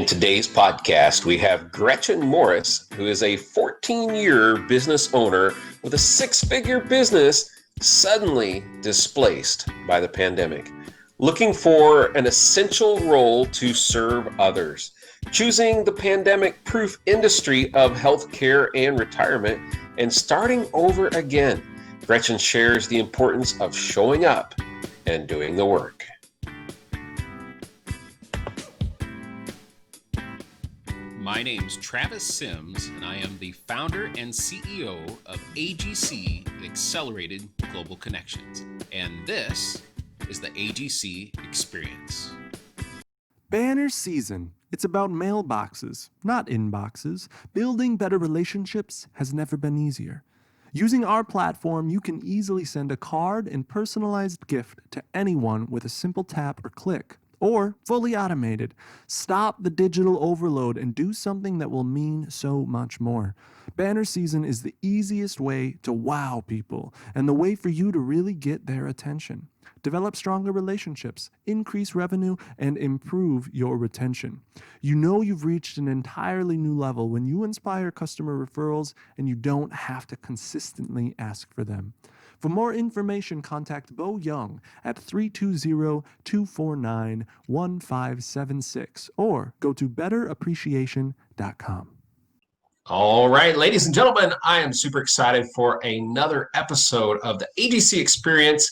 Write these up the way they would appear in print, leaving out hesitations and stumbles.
today's podcast, we have Gretchen Morris, who is a 14-year business owner with a six-figure business suddenly displaced by the pandemic, looking for an essential role to serve others, choosing the pandemic-proof industry of healthcare and retirement, and starting over again. Gretchen shares the importance of showing up and doing the work. My name's Travis Sims, and I am the founder and CEO of AGC Accelerated Global Connections, and this is the AGC Experience. Banner season. It's about mailboxes, not inboxes. Building better relationships has never been easier. Using our platform, you can easily send a card and personalized gift to anyone with a simple tap or click. Or, fully automated, stop the digital overload and do something that will mean so much more. Banner season is the easiest way to wow people and the way for you to really get their attention. Develop stronger relationships, increase revenue, and improve your retention. You know you've reached an entirely new level when you inspire customer referrals and you don't have to consistently ask for them. For more information, contact Bo Young at 320-249-1576 or go to betterappreciation.com. All right, ladies and gentlemen, I am super excited for another episode of the AGC Experience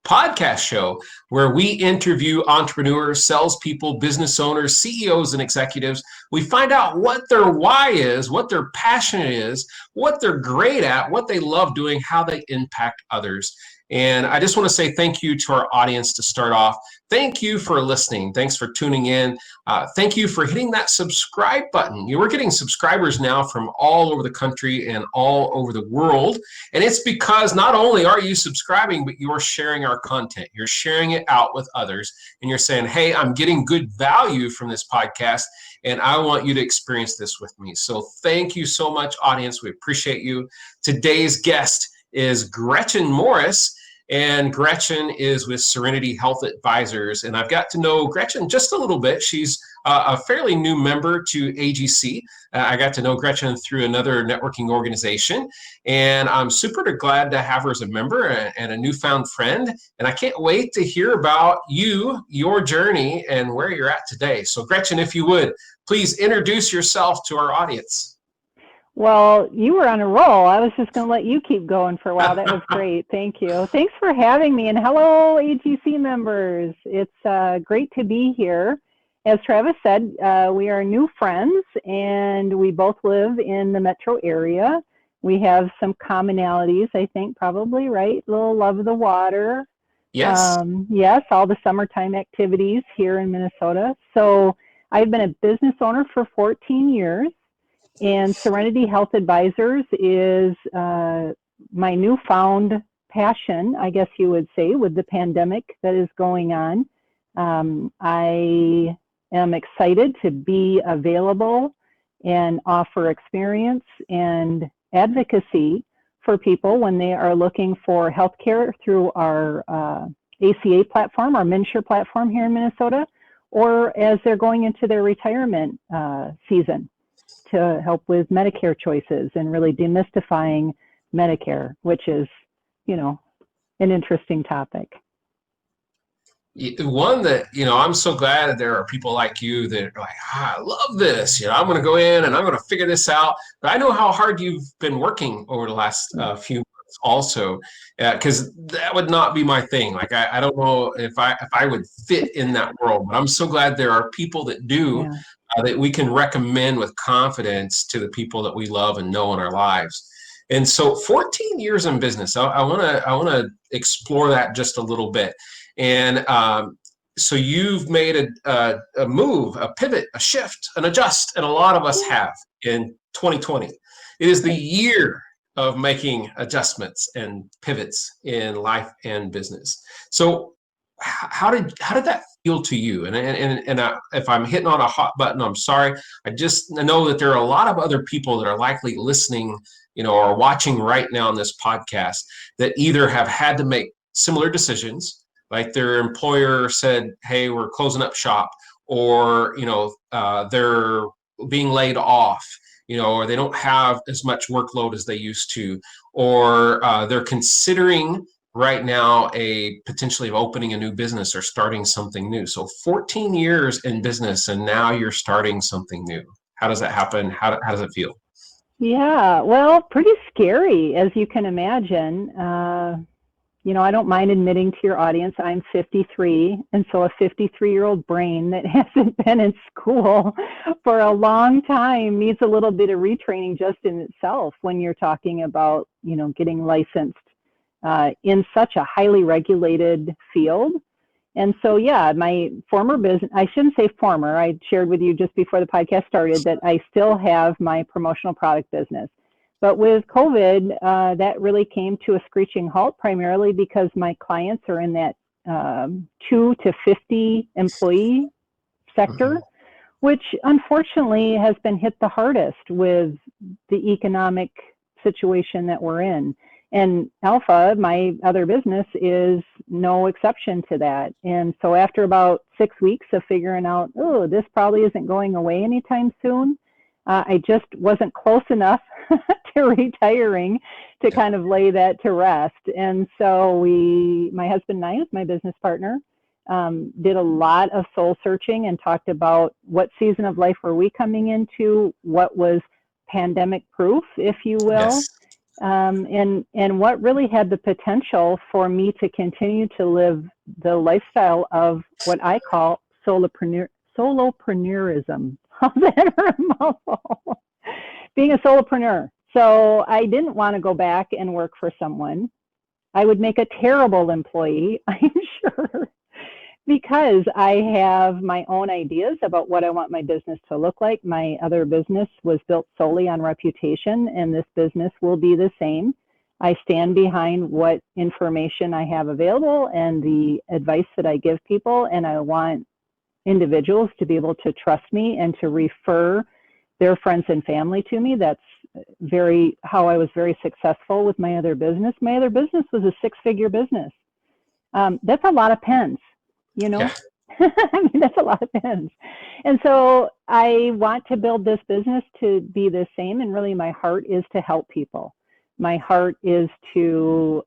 podcast show where we interview entrepreneurs, salespeople, business owners, CEOs, and executives. We find out what their why is, what their passion is, what they're great at, what they love doing, how they impact others. And I just want to say thank you to our audience to start off. Thank you for listening. Thanks for tuning in. Thank you for hitting that subscribe button. We're getting subscribers now from all over the country and all over the world. And it's because not only are you subscribing, but you're sharing our content. You're sharing it out with others. And you're saying, hey, I'm getting good value from this podcast, and I want you to experience this with me. So thank you so much, audience. We appreciate you. Today's guest is Gretchen Morris. And Gretchen is with Serenity Health Advisors. And I've got to know Gretchen just a little bit. She's a fairly new member to AGC. I got to know Gretchen through another networking organization. And I'm super glad to have her as a member and a newfound friend. And I can't wait to hear about you, your journey, and where you're at today. So Gretchen, if you would, please introduce yourself to our audience. Well, you were on a roll. I was just going to let you keep going for a while. That was great. Thank you. Thanks for having me. And hello, AGC members. It's great to be here. As Travis said, we are new friends, and we both live in the metro area. We have some commonalities, I think, probably, right? A little love of the water. Yes. Yes, all the summertime activities here in Minnesota. So I've been a business owner for 14 years. And Serenity Health Advisors is my newfound passion, I guess you would say, with the pandemic that is going on. I am excited to be available and offer experience and advocacy for people when they are looking for healthcare through our ACA platform, our MNsure platform here in Minnesota, or as they're going into their retirement season, to help with Medicare choices and really demystifying Medicare, which is, an interesting topic. One that, I'm so glad that there are people like you that are like, I love this. I'm going to go in and I'm going to figure this out. But I know how hard you've been working over the last few months also, because that would not be my thing. Like, I don't know if I would fit in that world, but I'm so glad there are people that do. Yeah. That we can recommend with confidence to the people that we love and know in our lives. And so 14 years in business, I want to explore that just a little bit. And so you've made a move, a pivot, a shift, an adjust, and a lot of us have in 2020. It is the year of making adjustments and pivots in life and business. So how did that feel to you? And if I'm hitting on a hot button, I'm sorry. I just know that there are a lot of other people that are likely listening, or watching right now on this podcast that either have had to make similar decisions, like their employer said, hey, we're closing up shop, or they're being laid off, or they don't have as much workload as they used to, or they're considering right now a potentially opening a new business or starting something new. So 14 years in business and now you're starting something new. How does that happen? How does it feel? Yeah, well, pretty scary, as you can imagine. I don't mind admitting to your audience, I'm 53, and so a 53-year-old brain that hasn't been in school for a long time needs a little bit of retraining just in itself when you're talking about, getting licensed in such a highly regulated field. And so, yeah, my former business, I shouldn't say former, I shared with you just before the podcast started that I still have my promotional product business. But with COVID, that really came to a screeching halt, primarily because my clients are in that 2 to 50 employee sector, which unfortunately has been hit the hardest with the economic situation that we're in. And Alpha, my other business, is no exception to that. And so after about 6 weeks of figuring out, this probably isn't going away anytime soon, I just wasn't close enough to retiring to kind of lay that to rest. And so my husband and I, who's my business partner, did a lot of soul searching and talked about what season of life were we coming into, what was pandemic proof, if you will. Yes. And what really had the potential for me to continue to live the lifestyle of what I call solopreneurism. How's that for a mouthful? Being a solopreneur. So I didn't want to go back and work for someone. I would make a terrible employee, I'm sure, because I have my own ideas about what I want my business to look like. My other business was built solely on reputation, and this business will be the same. I stand behind what information I have available and the advice that I give people, and I want individuals to be able to trust me and to refer their friends and family to me. That's how I was very successful with my other business. My other business was a 6-figure business. That's a lot of pens. Yeah. I mean, that's a lot of pens. And so I want to build this business to be the same. And really my heart is to help people. My heart is to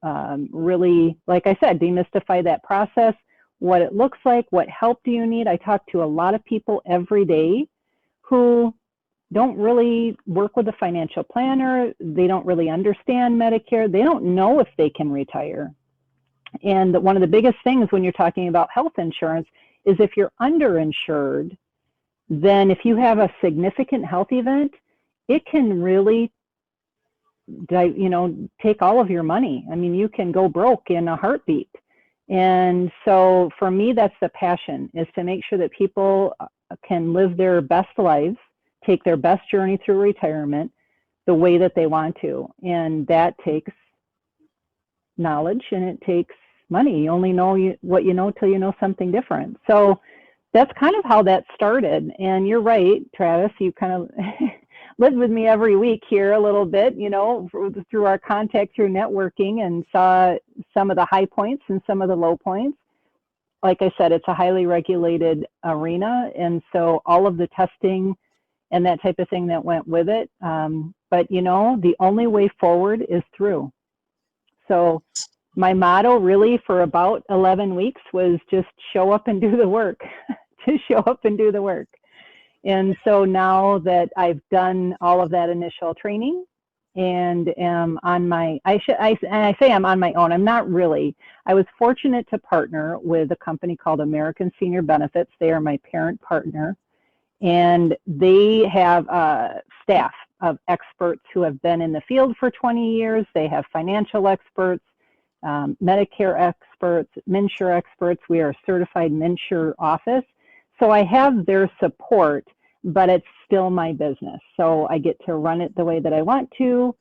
really, like I said, demystify that process, what it looks like, what help do you need. I talk to a lot of people every day who don't really work with a financial planner. They don't really understand Medicare. They don't know if they can retire. And one of the biggest things when you're talking about health insurance is if you're underinsured, then if you have a significant health event, it can really, take all of your money. I mean, you can go broke in a heartbeat. And so for me, that's the passion, is to make sure that people can live their best lives, take their best journey through retirement the way that they want to. And that takes knowledge and it takes money. You only know what you know till you know something different. So that's kind of how that started. And you're right, Travis, you kind of lived with me every week here a little bit, through our contact, through networking, and saw some of the high points and some of the low points. Like I said, it's a highly regulated arena. And so all of the testing and that type of thing that went with it. But the only way forward is through. So my motto really for about 11 weeks was just show up and do the work, to show up and do the work. And so now that I've done all of that initial training and am on I say I'm on my own. I'm not really. I was fortunate to partner with a company called American Senior Benefits. They are my parent partner. And they have a staff of experts who have been in the field for 20 years. They have financial experts, Medicare experts, MNsure experts. We are a certified MNsure office. So I have their support, but it's still my business. So I get to run it the way that I want to.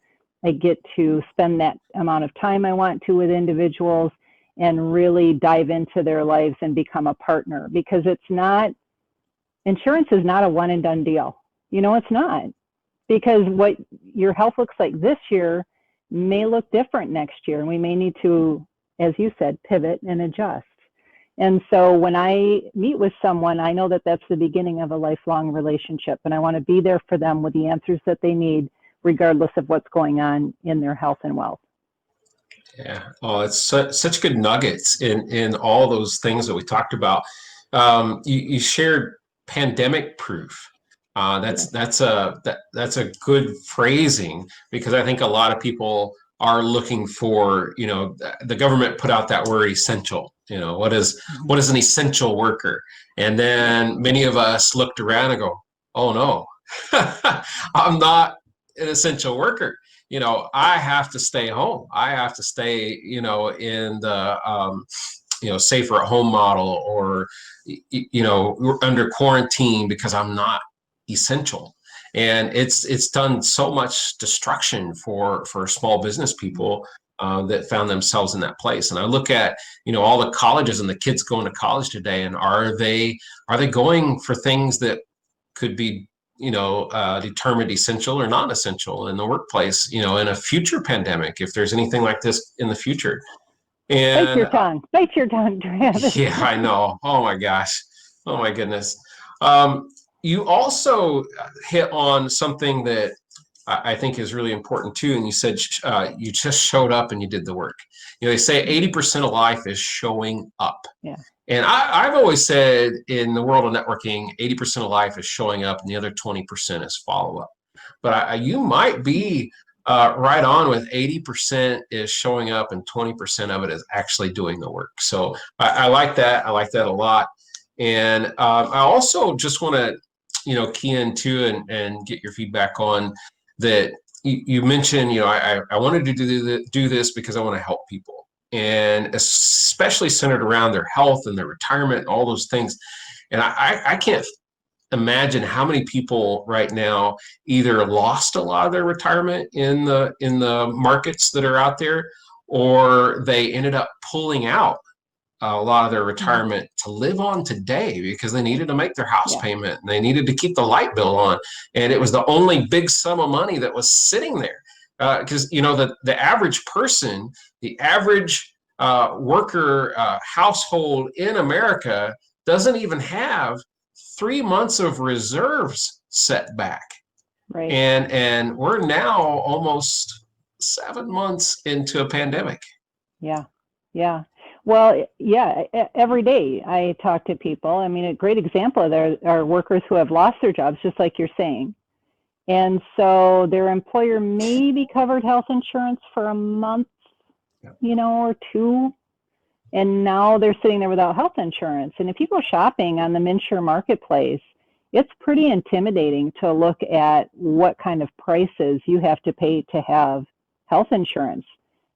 I get to spend that amount of time I want to with individuals and really dive into their lives and become a partner, because insurance is not a one and done deal. It's not, because what your health looks like this year may look different next year. And we may need to, as you said, pivot and adjust. And so when I meet with someone, I know that that's the beginning of a lifelong relationship, and I want to be there for them with the answers that they need, regardless of what's going on in their health and wealth. Yeah. Oh, it's such good nuggets in all those things that we talked about. You shared pandemic proof. That's a good phrasing, because I think a lot of people are looking for, the government put out that word essential. What is an essential worker? And then many of us looked around and go, oh no, I'm not an essential worker. I have to stay home. I have to stay, in the, safer at home model, or, we're under quarantine because I'm not essential. And it's done so much destruction for small business people that found themselves in that place. And I look at, all the colleges and the kids going to college today, and are they going for things that could be determined essential or non-essential in the workplace, in a future pandemic, if there's anything like this in the future. And bite your tongue, Travis. Yeah, I know. Oh my gosh. Oh my goodness. You also hit on something that I think is really important too. And you said you just showed up and you did the work. They say 80% of life is showing up. Yeah. And I've always said, in the world of networking, 80% of life is showing up and the other 20% is follow-up. But you might be right on with 80% is showing up and 20% of it is actually doing the work. So I like that. I like that a lot. And I also just want to, key into and get your feedback on that. You mentioned, I wanted to do this because I want to help people. And especially centered around their health and their retirement and all those things. And I can't imagine how many people right now either lost a lot of their retirement in the markets that are out there, or they ended up pulling out a lot of their retirement to live on today because they needed to make their house payment and they needed to keep the light bill on. And it was the only big sum of money that was sitting there. Because the average person, the average worker household in America doesn't even have 3 months of reserves set back. Right. And we're now almost 7 months into a pandemic. Yeah. Well, every day I talk to people. I mean, a great example of there are workers who have lost their jobs, just like you're saying. And so their employer maybe covered health insurance for a month, or two. And now they're sitting there without health insurance. And if you go shopping on the MNsure marketplace, it's pretty intimidating to look at what kind of prices you have to pay to have health insurance.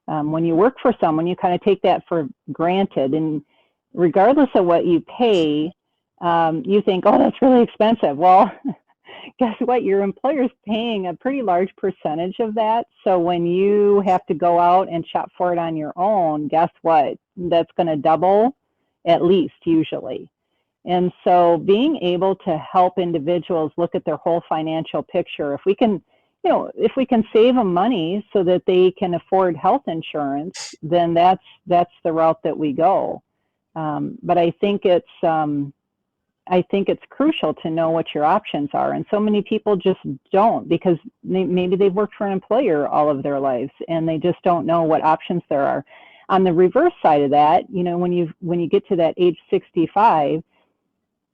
When you work for someone, you kind of take that for granted. And regardless of what you pay, you think, oh, that's really expensive. Well, guess what? Your employer's paying a pretty large percentage of that. So when you have to go out and shop for it on your own, guess what? That's going to double at least, usually. And so being able to help individuals look at their whole financial picture, if we can save them money so that they can afford health insurance, then that's the route that we go. But I think it's crucial to know what your options are. And so many people just don't, because maybe they've worked for an employer all of their lives and they just don't know what options there are. On the reverse side of that, when you get to that age 65,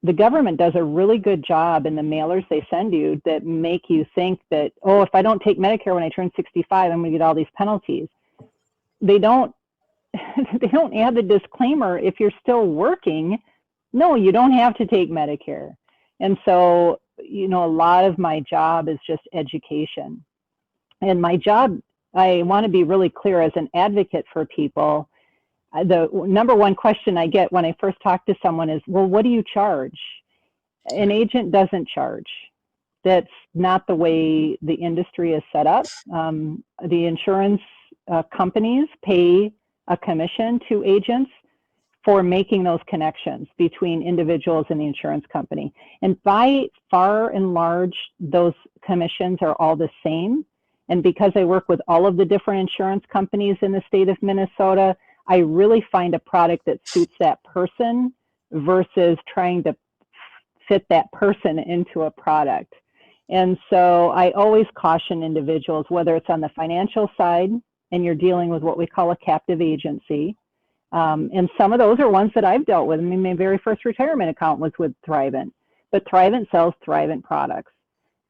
the government does a really good job in the mailers they send you that make you think that, oh, if I don't take Medicare when I turn 65, I'm going to get all these penalties. They don't add the disclaimer, if you're still working, no, you don't have to take Medicare. And so, a lot of my job is just education. And my job, I want to be really clear as an advocate for people. The number one question I get when I first talk to someone is, well, what do you charge? An agent doesn't charge. That's not the way the industry is set up. The insurance companies pay a commission to agents for making those connections between individuals and the insurance company. And by far and large, those commissions are all the same. And because I work with all of the different insurance companies in the state of Minnesota, I really find a product that suits that person versus trying to fit that person into a product. And so I always caution individuals, whether it's on the financial side and you're dealing with what we call a captive agency. And some of those are ones that I've dealt with. I mean, my very first retirement account was with Thrivent, but Thrivent sells Thrivent products.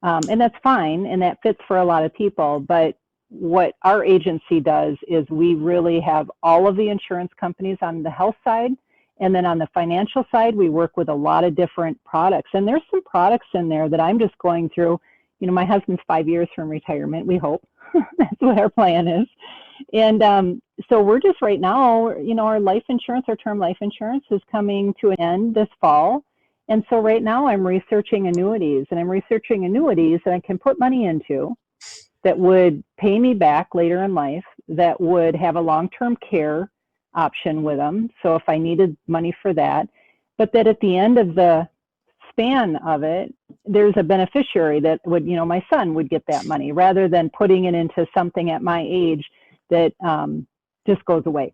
And that's fine, and that fits for a lot of people. But what our agency does is we really have all of the insurance companies on the health side. And then on the financial side, we work with a lot of different products. And there's some products in there that I'm just going through. You know, my husband's 5 years from retirement, we hope. That's what our plan is. And so we're just right now, you know, our life insurance, our term life insurance is coming to an end this fall. And so right now I'm researching annuities, and I'm researching annuities that I can put money into that would pay me back later in life, that would have a long-term care option with them. So if I needed money for that, but that at the end of the span of it, there's a beneficiary that would, you know, my son would get that money rather than putting it into something at my age that just goes away,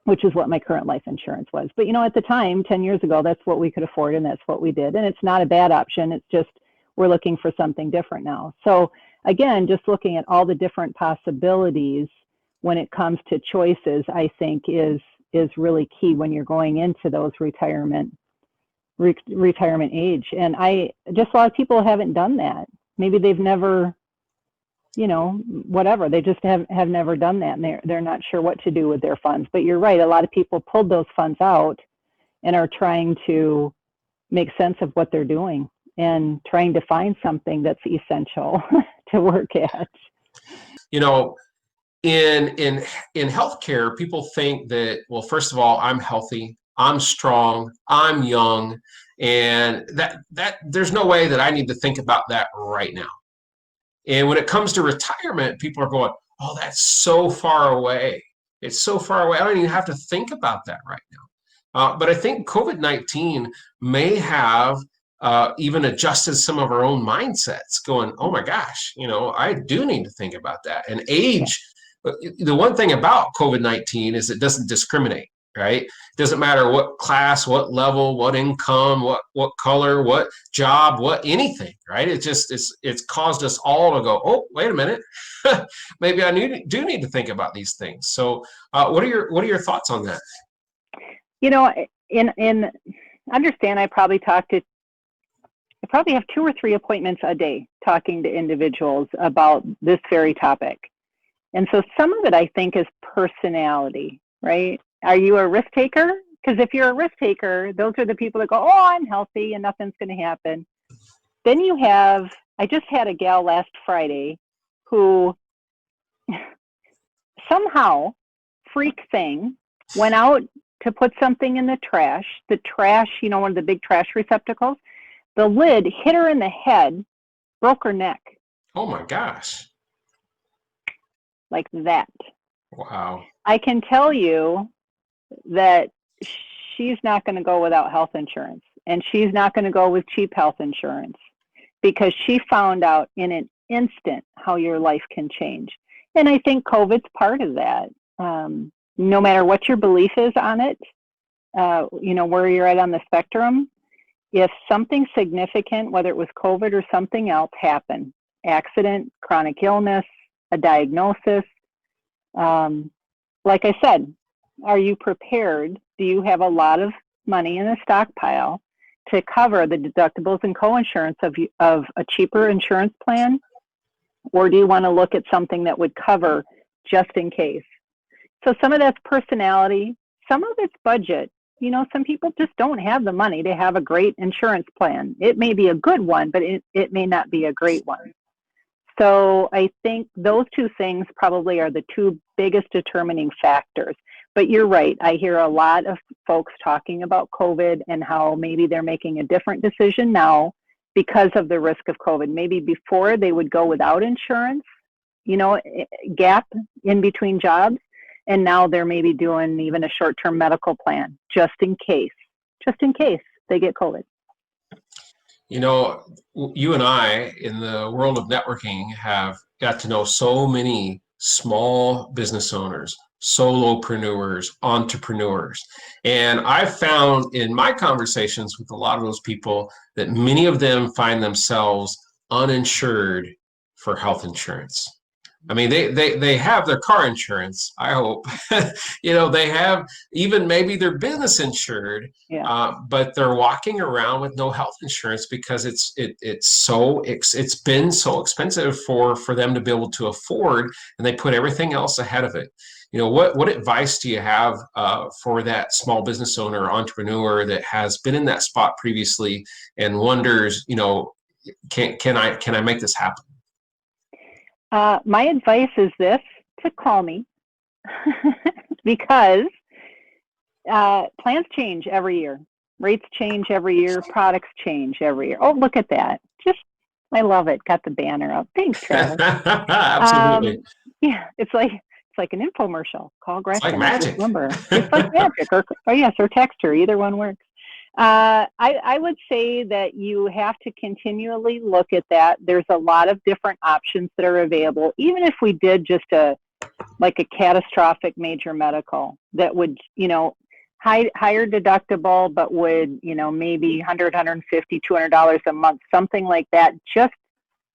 which is what my current life insurance was. But, you know, at the time, 10 years ago, that's what we could afford, and that's what we did. And it's not a bad option. It's just we're looking for something different now. So again, just looking at all the different possibilities when it comes to choices, I think is really key when you're going into those retirement age. And just a lot of people haven't done that. Maybe they've never, you know, whatever, they just have never done that, and they're not sure what to do with their funds. But you're right, a lot of people pulled those funds out and are trying to make sense of what they're doing and trying to find something that's essential to work at. You know, in healthcare, people think that, well, first of all, I'm healthy, I'm strong, I'm young, and that there's no way that I need to think about that right now. And when it comes to retirement, people are going, oh, that's so far away. It's so far away. I don't even have to think about that right now. But I think COVID-19 may have even adjusted some of our own mindsets, going, oh my gosh, you know, I do need to think about that. And age, the one thing about COVID-19 is it doesn't discriminate, right? It doesn't matter what class, what level, what income, what color, what job, what anything, right? It's caused us all to go, oh, wait a minute, maybe I do need to think about these things. So what are your thoughts on that? You know, in understand, I probably have 2 or 3 appointments a day talking to individuals about this very topic. And so some of it, I think, is personality, right? Are you a risk taker? Because if you're a risk taker, those are the people that go, oh, I'm healthy and nothing's going to happen. Then you have, I just had a gal last Friday who somehow, freak thing, went out to put something in the trash, you know, one of the big trash receptacles. The lid hit her in the head, broke her neck. Oh my gosh. Like that. Wow. I can tell you that she's not going to go without health insurance, and she's not going to go with cheap health insurance, because she found out in an instant how your life can change. And I think COVID's part of that. No matter what your belief is on it, you know, where you're at on the spectrum, if something significant, whether it was COVID or something else, happened, accident, chronic illness, a diagnosis, like I said, are you prepared? Do you have a lot of money in a stockpile to cover the deductibles and co-insurance of a cheaper insurance plan? Or do you want to look at something that would cover just in case? So some of that's personality, some of it's budget. You know, some people just don't have the money to have a great insurance plan. It may be a good one, but it may not be a great one. So I think those 2 things probably are the 2 biggest determining factors. But you're right. I hear a lot of folks talking about COVID and how maybe they're making a different decision now because of the risk of COVID. Maybe before they would go without insurance, you know, gap in between jobs. And now they're maybe doing even a short-term medical plan just in case they get COVID. You know, you and I in the world of networking have got to know so many small business owners, solopreneurs, entrepreneurs. And I've found in my conversations with a lot of those people that many of them find themselves uninsured for health insurance. I mean, they have their car insurance, I hope. They have even maybe their business insured, Yeah. but they're walking around with no health insurance because it's been so expensive for them to be able to afford, and they put everything else ahead of it. What advice do you have for that small business owner or entrepreneur that has been in that spot previously and wonders, can I make this happen? My advice is this, to call me because plans change every year. Rates change every year. Products change every year. Oh, look at that. I love it. Got the banner up. Thanks, Travis. Absolutely. Yeah, it's like an infomercial. Call Gretchen. It's like magic. Number. It's like magic. Or text her. Either one works. I would say that you have to continually look at that. There's a lot of different options that are available. Even if we did just a catastrophic major medical that would, higher deductible, but would, maybe $100, $150, $200 a month, something like that, just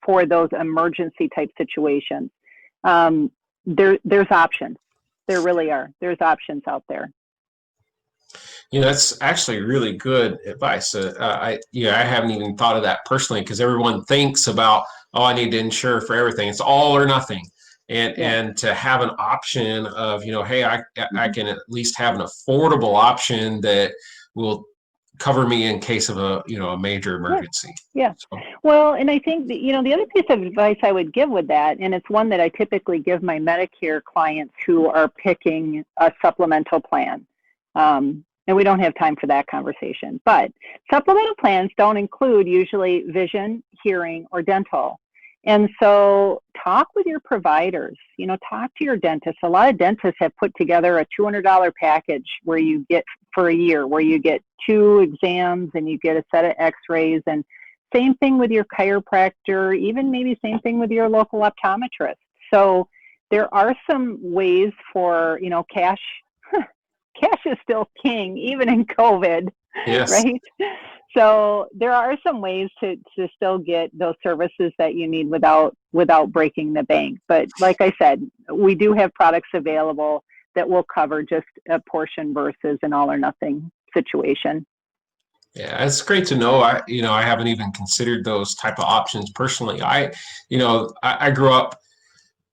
for those emergency type situations. There's options. There really are. There's options out there. That's actually really good advice. I haven't even thought of that personally, because everyone thinks about, oh, I need to insure for everything. It's all or nothing. And to have an option of, hey, I can at least have an affordable option that will cover me in case of a major emergency. Yeah. So. Well, and I think that, the other piece of advice I would give with that, and it's one that I typically give my Medicare clients who are picking a supplemental plan. And we don't have time for that conversation, but supplemental plans don't include usually vision, hearing, or dental. And so talk with your providers, talk to your dentist. A lot of dentists have put together a $200 package where you get for a year, where you get 2 exams and you get a set of x-rays, and same thing with your chiropractor, even maybe same thing with your local optometrist. So there are some ways for, cash is still king, even in COVID, yes. Right? So there are some ways to still get those services that you need without breaking the bank. But like I said, we do have products available that will cover just a portion versus an all or nothing situation. Yeah, it's great to know. I haven't even considered those type of options personally. I grew up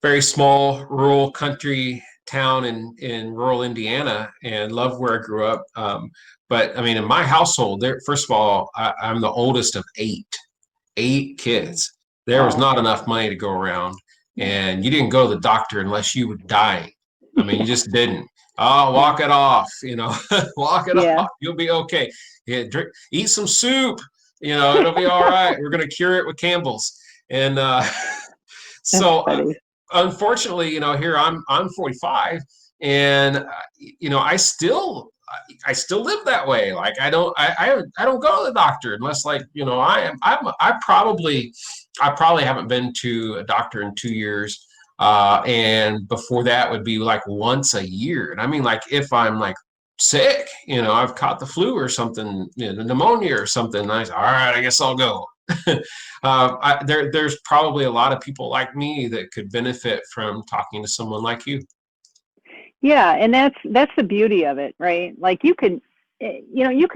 very small rural country town in rural Indiana, and loved where I grew up. But I mean, in my household, first of all, I'm the oldest of eight kids. There was not enough money to go around, and you didn't go to the doctor unless you were dying. I mean, you just didn't. Oh, walk it off, walk it off. You'll be okay. Yeah, eat some soup, it'll be all right. We're going to cure it with Campbell's. And unfortunately, here I'm 45, and I still live that way. Like I don't go to the doctor unless I probably haven't been to a doctor in 2 years, and before that would be like once a year. And I mean, like if I'm like sick, I've caught the flu or something, pneumonia or something, all right, I guess I'll go. There's probably a lot of people like me that could benefit from talking to someone like you. Yeah, and that's the beauty of it, right? Like you can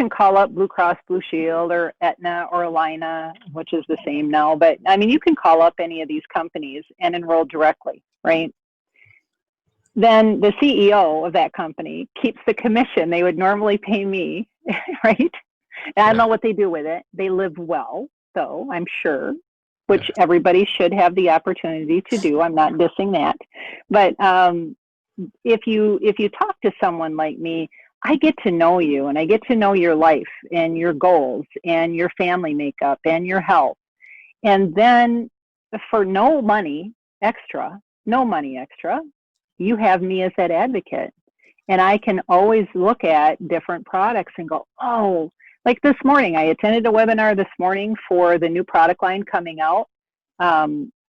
call up Blue Cross Blue Shield or Aetna or Allina, which is the same now, but I mean, you can call up any of these companies and enroll directly, right? Then the CEO of that company keeps the commission they would normally pay me, right? And I don't know what they do with it. They live well, though, I'm sure, which everybody should have the opportunity to do. I'm not dissing that. But if you talk to someone like me, I get to know you, and I get to know your life and your goals and your family makeup and your health. And then for no money extra, you have me as that advocate. And I can always look at different products and go, oh, like this morning, I attended a webinar this morning for the new product line coming out.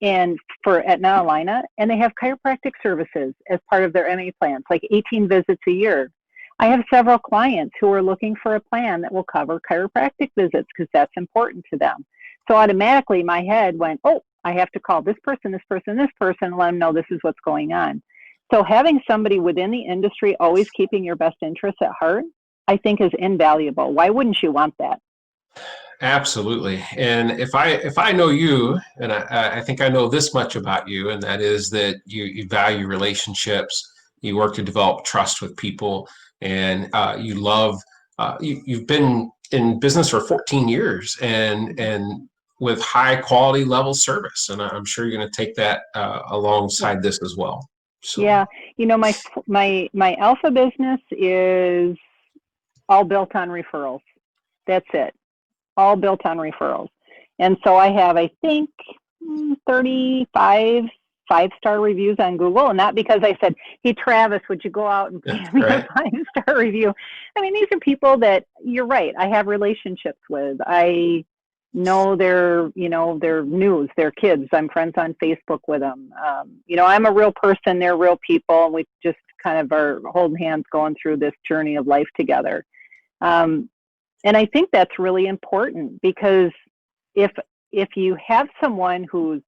and for at Atlanta, and they have chiropractic services as part of their MA plans, like 18 visits a year. I have several clients who are looking for a plan that will cover chiropractic visits because that's important to them. So automatically my head went, oh, I have to call this person, this person, this person, and let them know this is what's going on. So having somebody within the industry always keeping your best interests at heart, I think is invaluable. Why wouldn't you want that? Absolutely. And if I know you, and I think I know this much about you, and that is that you value relationships, you work to develop trust with people, and you love, you've been in business for 14 years and with high quality level service. And I'm sure you're going to take that alongside this as well. So. Yeah. My alpha business is all built on referrals. That's it. All built on referrals. And so I have, I think, 35 5-star reviews on Google. And not because I said, hey, Travis, would you go out and give me a 5-star review? I mean, these are people that, you're right, I have relationships with. I know their news, their kids. I'm friends on Facebook with them. I'm a real person. They're real people. And we just kind of are holding hands going through this journey of life together. And I think that's really important because if you have someone whose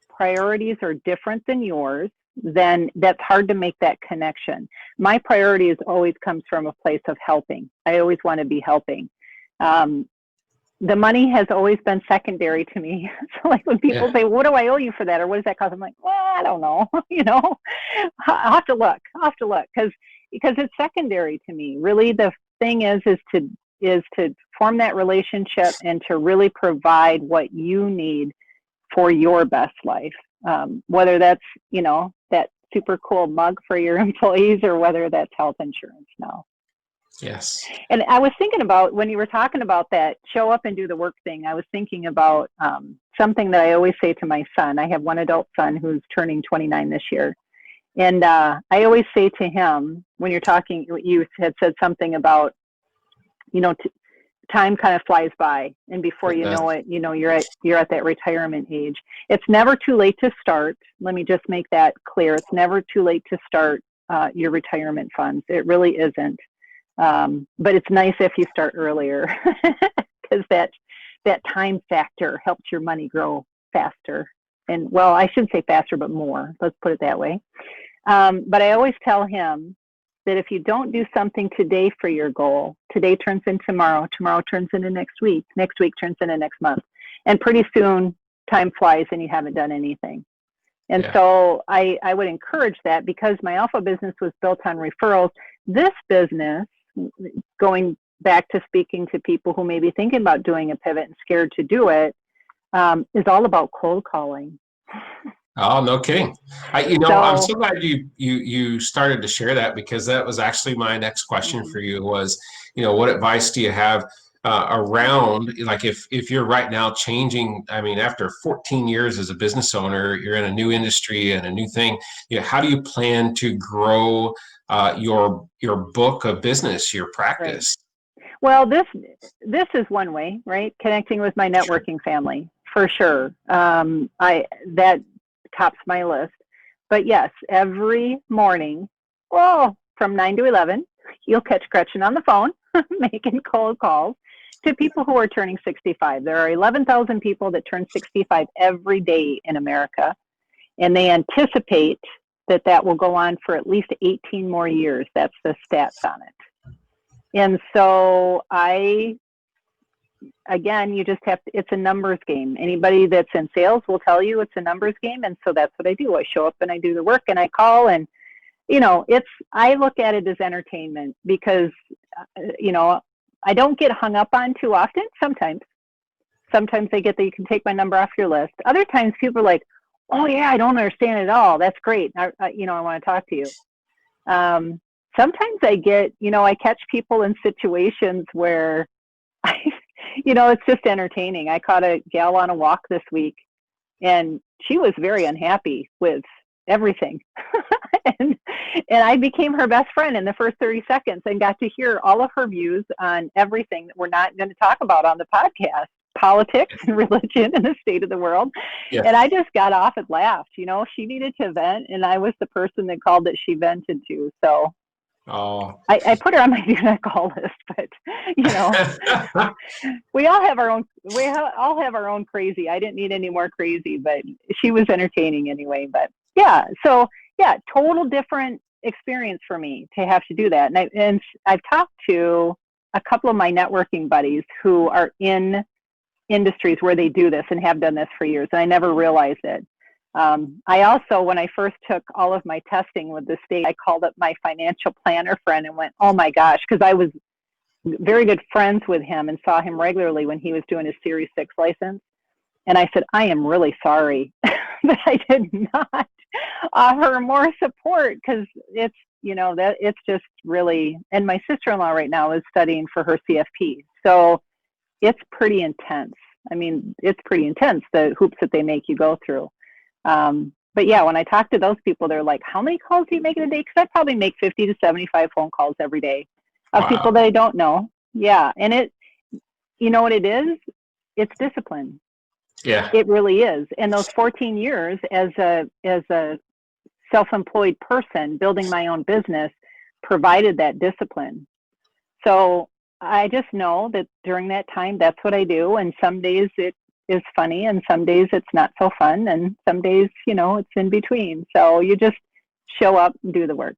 priorities are different than yours, then that's hard to make that connection. My priorities always comes from a place of helping. I always want to be helping. The money has always been secondary to me. So like when people say, what do I owe you for that? Or what does that cost? I'm like, well, I don't know. I'll have to look because it's secondary to me. Really, the thing is to form that relationship and to really provide what you need for your best life. Whether that's, that super cool mug for your employees or whether that's health insurance now. Yes. And I was thinking about, when you were talking about that show up and do the work thing, I was thinking about something that I always say to my son. I have one adult son who's turning 29 this year. And I always say to him, when you're talking, you had said something about, time kind of flies by, and before you know it, you're at that retirement age. It's never too late to start. Let me just make that clear. It's never too late to start your retirement funds. It really isn't. But it's nice if you start earlier because that time factor helps your money grow faster. And well, I shouldn't say faster, but more. Let's put it that way. But I always tell him that if you don't do something today for your goal, today turns into tomorrow, tomorrow turns into next week turns into next month. And pretty soon time flies and you haven't done anything. And so I would encourage that because my alpha business was built on referrals. This business, going back to speaking to people who may be thinking about doing a pivot and scared to do it, is all about cold calling. Oh, no kidding. I'm so glad you started to share that because that was actually my next question for you was, what advice do you have around, like if you're right now changing, I mean, after 14 years as a business owner, you're in a new industry and a new thing, how do you plan to grow your book of business, your practice? Right. Well, this is one way, right? Connecting with my networking family, for sure. That tops my list. But yes, every morning, from 9 to 11, you'll catch Gretchen on the phone making cold calls to people who are turning 65. There are 11,000 people that turn 65 every day in America, and they anticipate that will go on for at least 18 more years. That's the stats on it. And so again, you just have to, it's a numbers game. Anybody that's in sales will tell you it's a numbers game. And so that's what I do. I show up and I do the work and I call and, I look at it as entertainment because, I don't get hung up on too often. Sometimes I get that you can take my number off your list. Other times people are like, oh yeah, I don't understand it at all. That's great. I want to talk to you. Sometimes I get, I catch people in situations where it's just entertaining. I caught a gal on a walk this week and she was very unhappy with everything. and I became her best friend in the first 30 seconds and got to hear all of her views on everything that we're not going to talk about on the podcast. politics and religion and the state of the world. Yeah. And I just got off and laughed. She needed to vent, and I was the person that called that she vented to. So I put her on my do not call list, but we all have our own crazy. I didn't need any more crazy, but she was entertaining anyway. But yeah, so yeah, total different experience for me to have to do that. And I've talked to a couple of my networking buddies who are in industries where they do this and have done this for years, and I never realized it. I also, when I first took all of my testing with the state, I called up my financial planner friend and went, oh my gosh, because I was very good friends with him and saw him regularly when he was doing his Series 6 license. And I said, I am really sorry that I did not offer more support, because it's, that it's just really, and my sister-in-law right now is studying for her CFP. So it's pretty intense. I mean, it's pretty intense, the hoops that they make you go through. But yeah, when I talk to those people, they're like, how many calls do you make in a day? Because I probably make 50 to 75 phone calls every day of people that I don't know. Yeah. And you know what it is? It's discipline. Yeah. It really is. And those 14 years as a self-employed person building my own business provided that discipline. So I just know that during that time, that's what I do. And some days it is funny, and some days it's not so fun, and some days, it's in between. So you just show up and do the work.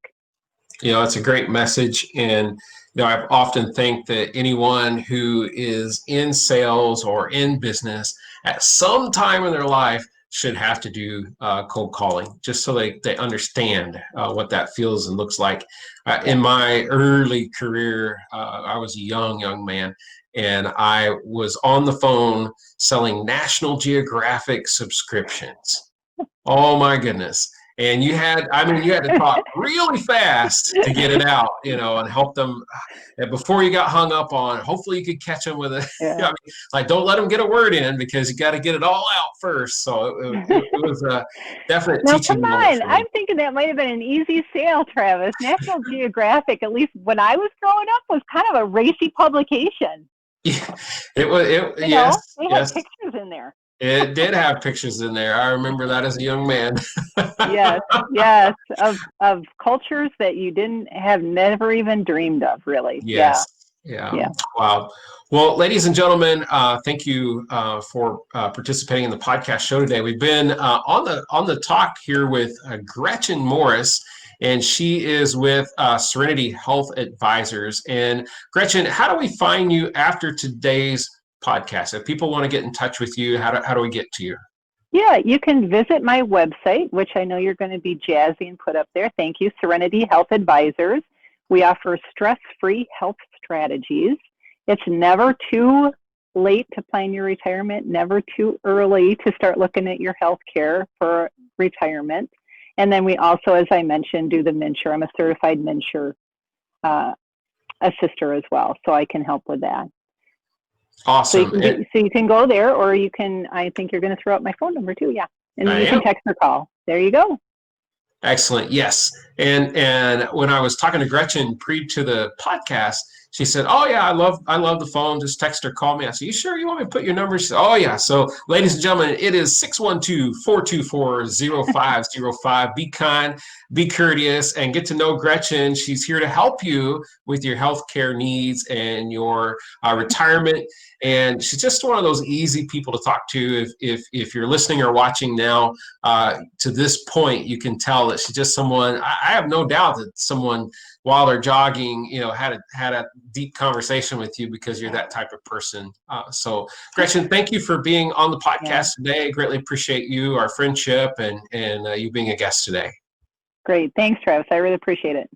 It's a great message. And, I often think that anyone who is in sales or in business at some time in their life should have to do cold calling, just so they understand what that feels and looks like. In my early career, I was a young man, and I was on the phone selling National Geographic subscriptions. Oh my goodness. And you had to talk really fast to get it out, and help them. And before you got hung up on, hopefully you could catch them with a, like, don't let them get a word in, because you got to get it all out first. So it was a definite teaching moment. Come on. I'm thinking that might have been an easy sale, Travis. National Geographic, at least when I was growing up, was kind of a racy publication. Yeah, it was. They had pictures in there. It did have pictures in there. I remember that as a young man. yes, of cultures that you never even dreamed of, really. Yes. Yeah. Wow. Well, ladies and gentlemen, thank you for participating in the podcast show today. We've been on the talk here with Gretchen Morris, and she is with Serenity Health Advisors. And Gretchen, how do we find you after today's podcast? If people want to get in touch with you, how do we get to you? Yeah, you can visit my website, which I know you're going to be jazzy and put up there. Thank you, Serenity Health Advisors. We offer stress-free health strategies. It's never too late to plan your retirement, never too early to start looking at your health care for retirement. And then we also, as I mentioned, do the MNsure. I'm a certified MNsure assister as well, so I can help with that. Awesome. So you can go there, or you can, I think you're going to throw out my phone number too. Yeah. And then you can text or call. There you go. Excellent. Yes. And when I was talking to Gretchen pre to the podcast, she said, oh yeah, I love the phone. Just text or call me. I said, you sure you want me to put your number? She said, oh yeah. So ladies and gentlemen, it is 612-424-0505. Be kind, be courteous, and get to know Gretchen. She's here to help you with your healthcare needs and your retirement. And she's just one of those easy people to talk to. If you're listening or watching now to this point, you can tell that she's just someone. I have no doubt that someone, while they're jogging, had a deep conversation with you, because you're that type of person. So Gretchen, thank you for being on the podcast today. Greatly appreciate you, our friendship, and you being a guest today. Great. Thanks, Travis. I really appreciate it.